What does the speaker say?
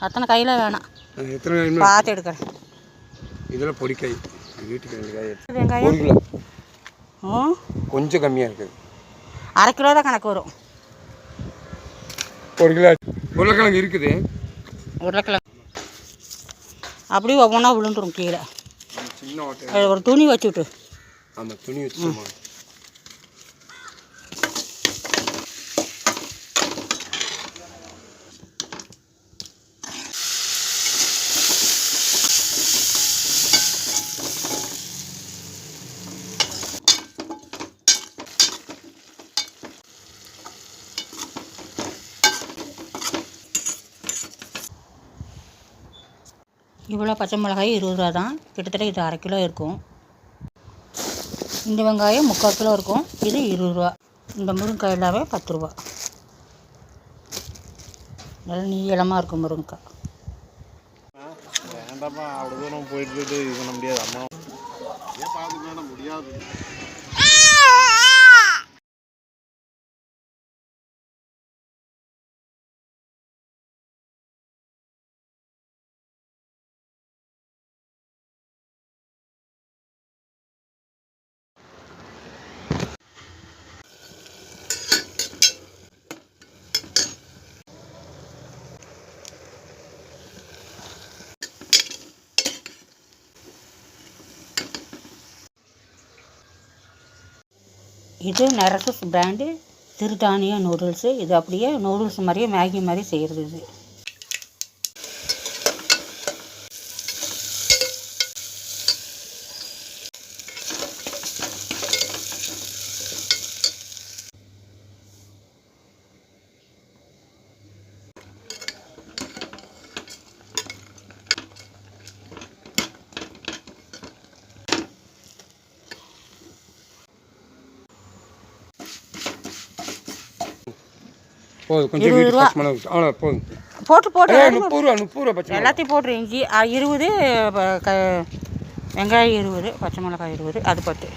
அத்தனை கையில் வேணாம், எத்தனை காய் பார்த்து எடுக்கிறேன். இதெல்லாம் பொடிக்காய், வீட்டுக்கு 2 காய். வெங்காயம் 1 கிலோ. கொஞ்சம் கம்மியாக இருக்குது. அரை கிலோ தான் கணக்கு வரும். 1 கிலோ. உருளைக்கிழங்கு இருக்குது. உருளைக்கிழங்கு அப்படியே ஒவ்வொன்றா விழுந்துடும் கீழே. சின்ன ஓட்டை ஒரு துணி வச்சுவிட்டு. ஆமாம், துணி வச்சுமா. இவ்வளோ பச்சை மிளகாய் 20 ரூபா தான். கிட்டத்தட்ட இது அரை கிலோ இருக்கும். இந்த வெங்காயம் 3/4 கிலோ இருக்கும். இது 20 ரூபா. இந்த முருங்கைக்காய் எல்லாமே 10 ரூபா. நல்லா நீளமாக இருக்கும் முருங்கைக்காய். வேண்டாமா, அவ்வளோ தூரம் போயிட்டு இது பண்ண முடியாது. அம்மா ஏன் பார்த்துக்க முடியாது. இது நரசஸ் பிராண்டு சிறுதானிய நூடுல்ஸு. இது அப்படியே நூடுல்ஸ் மாதிரியே மேகி மாதிரி செய்கிறது. இது போதும். கொஞ்சம் வீட்டு பச்சை மிளகா அவ்வளோ போதும். போட்டு 30 ரூபா பச்சை எல்லாத்தையும் போட்டு. இஞ்சி 20, வெங்காயம் 20, பச்சை மிளகாய் 20, அது 10.